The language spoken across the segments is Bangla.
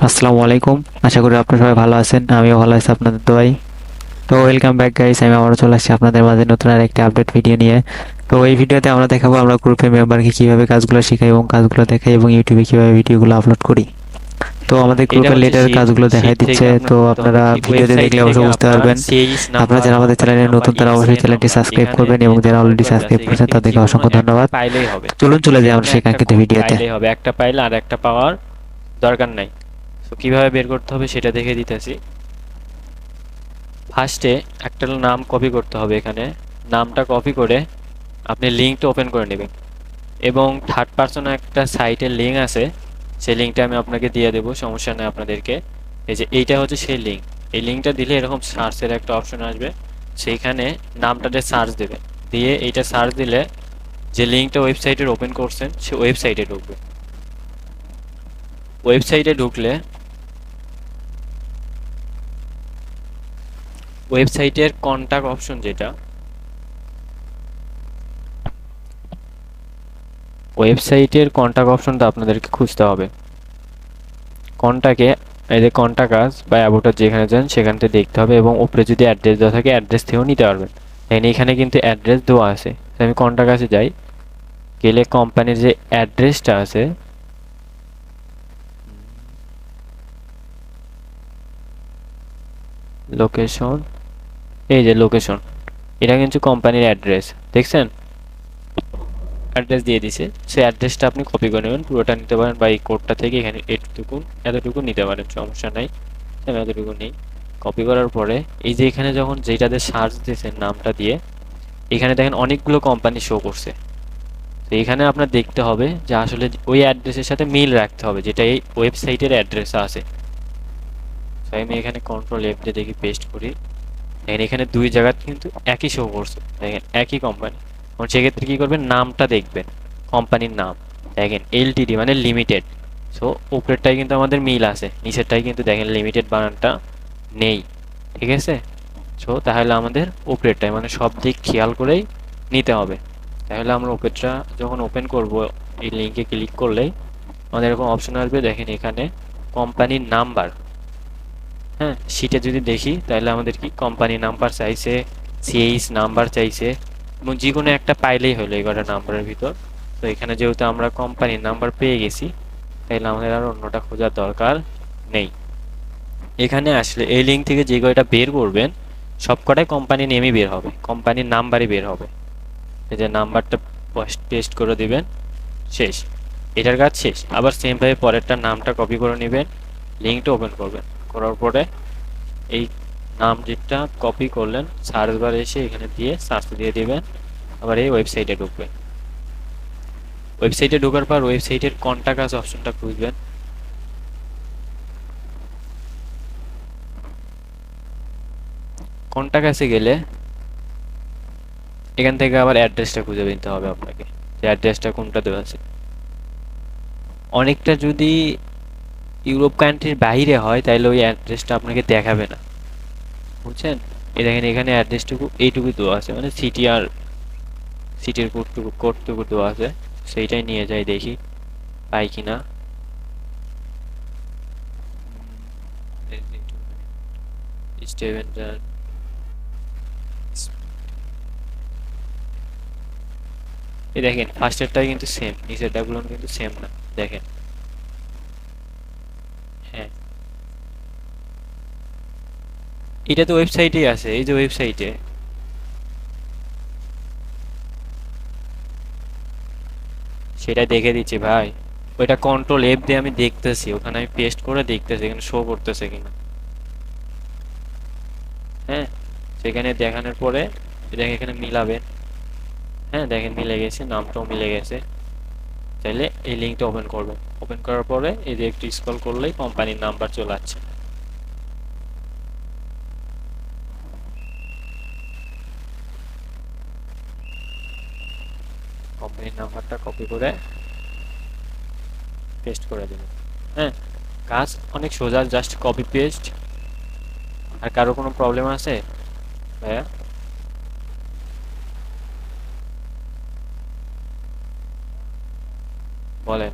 আসসালামু আলাইকুম। আশা করি আপনারা সবাই ভালো আছেন। আমিও ভালো আছি আপনাদের দোয়ায়। তো ওয়েলকাম ব্যাক গাইস, আমি আবারও চলে আসছি আপনাদের মাঝে নতুন আর একটি আপডেট ভিডিও নিয়ে। তো এই ভিডিওতে আমরা দেখাবো আমরা গ্রুপে মেম্বারকে কিভাবে কাজগুলো শেখাই এবং কাজগুলো দেখাই এবং ইউটিউবে কিভাবে ভিডিওগুলো আপলোড করি। তো আমাদের এটা গ্রুপের হচ্ছে লিডার শীট কাজগুলো দেখাই শীট থেকে দিচ্ছে, আপনার তো করতে হবে আপনারা কি ভিডিওতে ওয়েবসাইট দেখলে থেকে অবশ্যই বুঝতে আপনার পারবেন। সিএইচ আপনারা নাম্বার যারা আমাদের কোম্পানি চ্যানেলে নাম্বার নতুন তারা অবশ্যই এক্সএ চ্যানেলটি নাম্বার সাবস্ক্রাইব এখানে করবেন যে এবং যারা অলরেডি নাম্বারগুলো সাবস্ক্রাইব আছে এখান করেছেন থেকে যে তাদেরকে কোনো অসংখ্য ধন্যবাদ। একটা পাইলেই হবে। চলুন চলে যে যাই আমরা কোনো একটা সেখানকার কোড ভিডিওতে। পাইলেই হবে, একটা পাইলে আর একটা পাওয়ার দরকার নাই। তো কিভাবে বের করতে হবে সেটা দেখে দিতেছি। ফার্স্টে একটা নাম কপি করতে হবে। এখানে নামটা কপি করে আপনি লিঙ্কটা ওপেন করে নেবেন এবং থার্ড পার্সন একটা সাইটের লিঙ্ক আছে, সেই লিঙ্কটা আমি আপনাকে দিয়ে দেবো, সমস্যা নেই আপনাদেরকে। এই যে এইটা হচ্ছে সেই লিঙ্ক। এই লিঙ্কটা দিলে এরকম সার্চের একটা অপশন আসবে, সেইখানে নামটাতে সার্চ দেবে, দিয়ে এইটা সার্চ দিলে যে লিঙ্কটা ওয়েবসাইটের ওপেন করছেন সে ওয়েবসাইটে ঢুকবে। ওয়েবসাইটে ঢুকলে ওয়েবসাইটের কন্টাক্ট অপশন যেটা, ওয়েবসাইটের কন্টাক্ট অপশনটা আপনাদেরকে খুঁজতে হবে। কন্টাক্টে এই যে কন্টাক্ট আস বা অ্যাবাউট যেখানে যান সেখান থেকে দেখতে হবে এবং উপরে যদি অ্যাড্রেস দেওয়া থাকে অ্যাড্রেস থেকেও নিতে পারবেন। দেখেন এখানে কিন্তু অ্যাড্রেস দেওয়া আছে। তো আমি কন্টাক্ট আসে যাই, গেলে কোম্পানির যে অ্যাড্রেসটা আছে, লোকেশন, এই যে লোকেশন, এটা কিন্তু কোম্পানির অ্যাড্রেস, দেখছেন অ্যাড্রেস দিয়ে দিছে। সেই অ্যাড্রেসটা আপনি কপি করে নেবেন, পুরোটা নিতে পারেন বা এই কোডটা থেকে এখানে এতটুকু নিতে পারেন, সমস্যা নাই। আমি এতটুকু নেই। কপি করার পরে এই যে এখানে যখন যেটাতে সার্চ দিয়েছেন নামটা দিয়ে, এখানে দেখেন অনেকগুলো কোম্পানি শো করছে। তো এখানে আপনার দেখতে হবে যে আসলে ওই অ্যাড্রেসের সাথে মিল রাখতে হবে যেটা এই ওয়েবসাইটের অ্যাড্রেস আছে। তো আমি এখানে কন্ট্রোল এফ দিয়ে দেখি পেস্ট করি, দেখেন এখানে দুই জায়গা কিন্তু একই শো করছে, দেখেন একই কোম্পানি। এখন সেক্ষেত্রে কি করবেন, নামটা দেখবেন, কোম্পানির নাম দেখেন এলটিডি মানে লিমিটেড। সো উপরেরটাই কিন্তু আমাদের মিল আছে, নিচেরটাই কিন্তু দেখেন লিমিটেড বানানটা নেই, ঠিক আছে। সো তাহলে আমাদের উপরেরটাই মানে সব দিক খেয়াল করেই নিতে হবে। তাহলে আমরা উপরেরটা যখন ওপেন করব, এই লিঙ্কে ক্লিক করলেই আমাদের এরকম অপশন আসবে, দেখেন এখানে কোম্পানির নাম্বার। হ্যাঁ, শিটে যদি দেখি তাহলে আমাদের কি কোম্পানি নাম্বার চাইছে, সিএইচ নাম্বার চাইছে, এবং যে কোনো একটা পাইলেই হলো এই কটা নাম্বারের ভিতর। তো এখানে যেহেতু আমরা কোম্পানির নাম্বার পেয়ে গেছি, তাহলে আমাদের আর অন্যটা খোঁজার দরকার নেই। এখানে আসলে এই লিঙ্ক থেকে যে কয়টা বের করবেন সব কটাই কোম্পানি নেমই বের হবে, কোম্পানির নাম্বারই বের হবে। এই যে নাম্বারটা পেস্ট করে দিবেন, শেষ, এটার কাজ শেষ। আবার সেম ভাবে পরেরটা নামটা কপি করে নেবেন, লিঙ্কটা ওপেন করবেন, করার পরে এই নাম যেটা কপি করলেন সার্চ বারে এসে এখানে দিয়ে সার্চ দিয়ে দিবেন, আবার এই ওয়েবসাইটে ঢুকবেন। ওয়েবসাইটে ঢোকার পর ওয়েবসাইটের কন্টাক্ট আস অপশনটা খুঁজবেন। কন্টাক্ট আসে গেলে এখান থেকে আবার অ্যাড্রেসটা খুঁজে নিতে হবে আপনাকে, যে অ্যাড্রেসটা কোনটা দেওয়া আছে। অনেকটা যদি ইউরোপ কান্ট্রির বাইরে হয় তাহলে ওই অ্যাড্রেসটা আপনাকে দেখাবে না, বুঝছেন। এই দেখেন এখানে অ্যাড্রেসটুকু এইটুকু দেওয়া আছে, মানে সিটি আর সিটির কোডটুকু দেওয়া আছে, সেইটাই নিয়ে যাই দেখি পাই কিনা। স্টেভেন্ডার, এই দেখেন ফার্স্টেরটাই কিন্তু সেম, নিচেরটাগুলো কিন্তু সেম না, দেখেন। হ্যাঁ, এটা তো ওয়েবসাইটেই আছে, এই যে ওয়েবসাইটে, সেটা দেখে দিচ্ছি ভাই। ওইটা কন্ট্রোল এফ দিয়ে আমি দেখতেছি, ওখানে আমি পেস্ট করে দেখতেছি এখানে শো করতেছে কিনা। হ্যাঁ, সেখানে দেখানোর পরে দেখেন এখানে মিলাবেন। হ্যাঁ দেখেন মিলে গেছে, নামটাও মিলে গেছে। তাহলে এই লিঙ্কটা ওপেন করবেন, ওপেন করার পরে এই যে একটু স্ক্রল করলেই কোম্পানির নাম্বার চলে আসছে। কোম্পানির নাম্বারটা কপি করে পেস্ট করে দেবেন। হ্যাঁ, কাজ অনেক সোজা, জাস্ট কপি পেস্ট। আর কারো কোনো প্রবলেম আছে ভাইয়া? বলেন।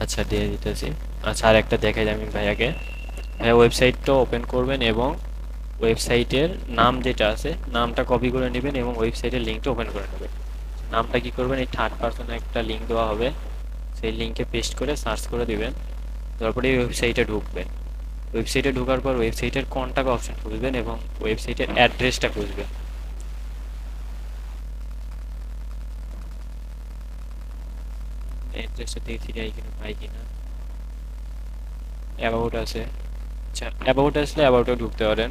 আচ্ছা দিয়ে দিতেছি। আচ্ছা আর একটা দেখাই আমি ভাইয়াকে। ভাইয়া ওয়েবসাইটটা ওপেন করবেন এবং ওয়েবসাইটের নাম যেটা আছে নামটা কপি করে নেবেন এবং ওয়েবসাইটের লিঙ্কটা ওপেন করে নেবেন। নামটা কি করবেন, এই থার্ড পার্সনে একটা লিঙ্ক দেওয়া হবে, সেই লিঙ্কে পেস্ট করে সার্চ করে দিবেন। তারপরে এই ওয়েবসাইটে ঢুকবেন। ওয়েবসাইটে ঢোকার পর ওয়েবসাইটের কন্টাক্ট অপশন খুঁজবেন এবং ওয়েবসাইটের অ্যাড্রেসটা খুঁজবেন। অ্যাড্রেসটা দেখি যাই কিনা পাই কিনা। অ্যাবাউট আছে, আচ্ছা অ্যাবাউট আসলে অ্যাবাউটে ঢুকতে পারেন।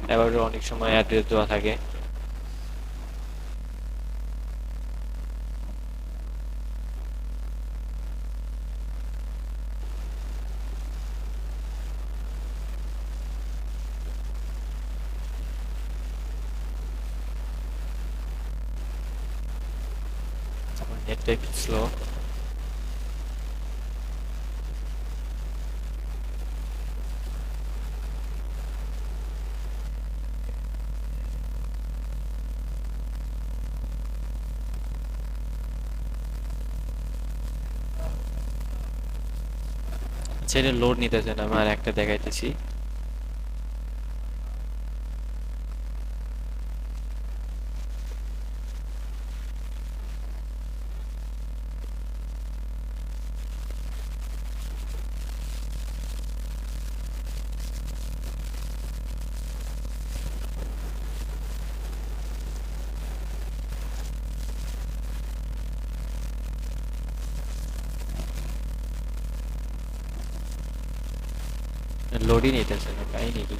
অ্যাবাউটে অনেক সময় অ্যাড্রেস দেওয়া থাকে। নেটটা একটু স্লো। আচ্ছা এটা লোড নিতেছে না, আমি আর একটা দেখাইতেছি। লোডই নিতেছে না, কাহিনী কি?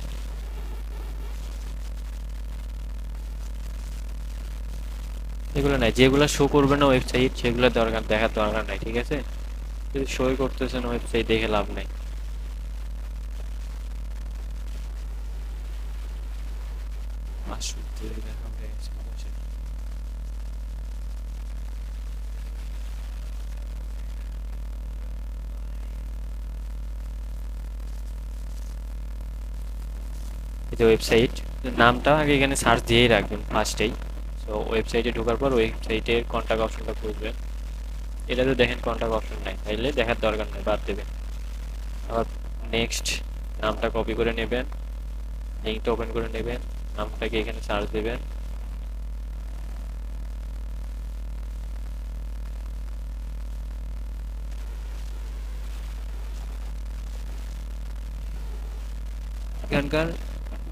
এগুলো নাই, যেগুলো শো করবে না ওয়েবসাইট সেগুলো দরকার, দেখার দরকার নাই, ঠিক আছে? যদি শোই করতেছে না ওয়েবসাইট দেখে লাভ নাই। আসলে দেখা হয়ে গেছে মানুষের। এই যে ওয়েবসাইট নামটা আগে এখানে সার্চ দিয়েই রাখবেন ফার্স্টেই। তো ওয়েবসাইটে ঢোকার পর ওয়েবসাইটের কন্টাক্ট অপশনটা খুঁজবেন। এটা তো দেখেন কন্টাক্ট অপশন নাই, তাইলে দেখার দরকার নেই, বাদ দেবেন। আবার নেক্সট নামটা কপি করে নেবেন, লিঙ্কটা ওপেন করে নেবেন, নামটাকে এখানে সার্চ দেবেন। এখানকার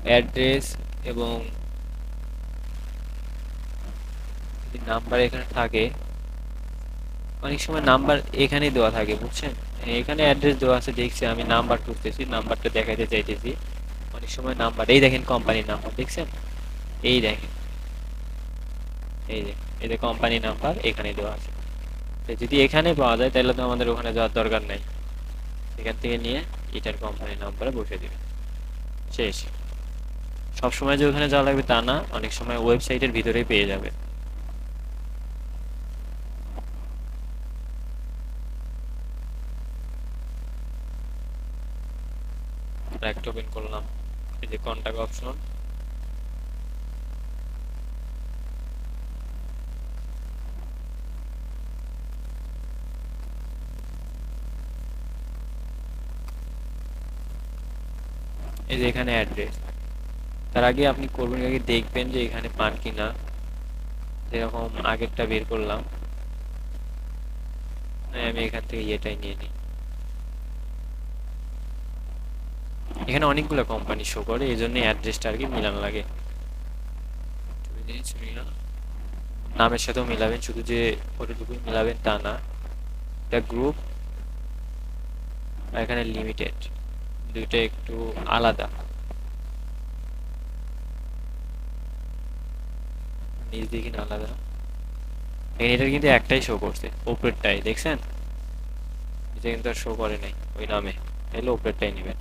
অ্যাড্রেস এবং যদি নাম্বার এখানে থাকে, অনেক সময় নাম্বার এখানেই দেওয়া থাকে বুঝছেন। এখানে অ্যাড্রেস দেওয়া আছে দেখছি, আমি নাম্বার খুঁজতেছি, নাম্বারটা দেখাইতে চাইতেছি। অনেক সময় নাম্বার, এই দেখেন কোম্পানির নাম্বার দেখছেন, এই দেখেন, এই যে এই যে কোম্পানি নাম্বার এখানে দেওয়া আছে। তো যদি এখানে পাওয়া যায় তাহলে তো আমাদের ওখানে যাওয়ার দরকার নাই, এখান থেকে নিয়ে এটার কোম্পানি নাম্বারে বসে দিবেন, শেষ। সবসময় যে ওখানে যাওয়া লাগবে তা না, অনেক সময় ওয়েবসাইটের ভিতরেই পেয়ে যাবে। একটা ওপেন করলাম, এই যে কন্টাক্ট অপশন, এই যে এখানে অ্যাড্রেস। তার আগে আপনি করবেন আগে দেখবেন যে এখানে পান কিনা। যেরকম আগেরটা বের করলাম, আমি এখান থেকে এটাই নিয়ে নিই। এখানে অনেকগুলো কোম্পানি শো করে, এই জন্য অ্যাড্রেসটা আর কি মিলান লাগে। নামের সাথেও মিলাবেন, শুধু যে ওটুকুই মিলাবেন তা না। এটা গ্রুপ আর এখানে লিমিটেড, দুইটা একটু আলাদা। নিজ দিয়ে কিনা আলাদা, এটার কিন্তু একটাই শো করছে, উপরেরটাই দেখছেন, এটা কিন্তু আর শো করে নাই ওই নামে, তাহলে উপরেরটাই নেবেন।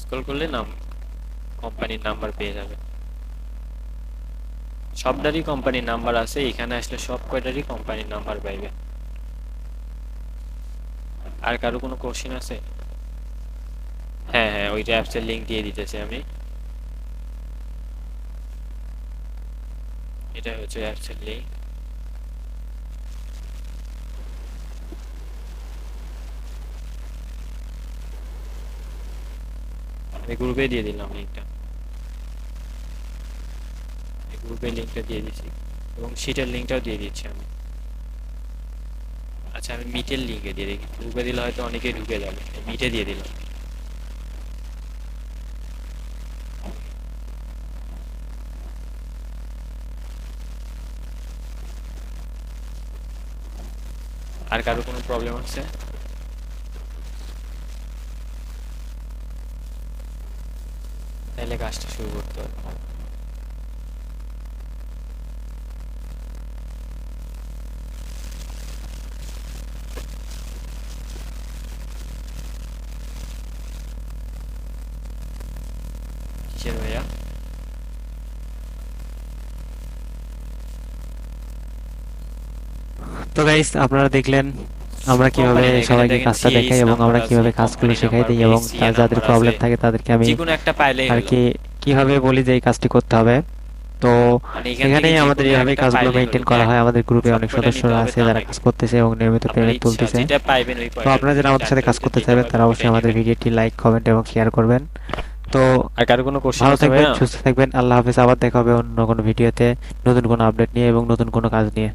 স্ক্রল করলে নাম, কোম্পানির নাম্বার পেয়ে যাবে। সবটারই কোম্পানির নাম্বার আছে, এখানে আসলে সব কয়টারই কোম্পানির নাম্বার পাইবে। আর কারো কোনো কোশ্চেন আছে? হ্যাঁ হ্যাঁ, ওইটা অ্যাপসের লিঙ্ক দিয়ে দিতেছি আমি। এটা হচ্ছে অ্যাপসের লিঙ্ক। আমি গ্রুপে দিয়ে দিলাম লিঙ্কটা, গ্রুপে লিঙ্কটা দিয়ে দিচ্ছি এবং শিটের লিঙ্কটাও দিয়ে দিচ্ছি আমি। আচ্ছা আমি মিটের লিঙ্কে দিয়ে দিই, গ্রুপে দিলে হয়তো অনেকেই ঢুকে যাবে, মিটে দিয়ে দিলাম। আর কারো কোনো প্রবলেম হচ্ছে? তাহলে কাজটা শুরু করতে হবে। কিসের ভাইয়া? তো গাইস আপনারা দেখলেন আমরা কিভাবে কোম্পানি এখানে সবাইকে দেখেন কাজটা দেখাই সিএইচ এবং নাম্বার আমরা আছে, কিভাবে কাজগুলো কোম্পানি শেখাই নাম্বার দিই বা এবং সিএ যাদের নাম্বার প্রবলেম আছে, থাকে তাদেরকে আমি যে কোনো একটা পাইলেই আর হলো। কি কিভাবে বলি যে এই কাজটি করতে হবে। তো মানে এখান থেকে এখানেই যে আমাদের কোনো এইভাবে একটা কাজগুলো পাইলেই মেনটেন হলো, করা এক হয়। আমাদের গ্রুপে অনেক সবকটা নিতে সদস্যরা হবে আছে তা যারা নাকি? কাজ করতেছে এবং নিয়মিত আপনার পেমেন্ট ইচ্ছা, তুলতেছে। যেটা পাইবেন ওই তো পয়েন্টের আপনারা যারা ভিতরে আমাদের সাথে কাজ টার্গেট করতে দিতে চাইবেন পারবেন, তারা অবশ্যই ওইটাই আমাদের নেবেন। ভিডিওটি লাইক কমেন্ট এবং শেয়ার করবেন। তো আর কারো কোনো কোশ্চেন ভালো আছে থাকবেন, ভাইয়া? সুস্থ থাকবেন, আল্লাহ হাফেজ। আবার দেখা হবে অন্য কোনো ভিডিওতে নতুন কোনো আপডেট নিয়ে এবং নতুন কোনো কাজ নিয়ে।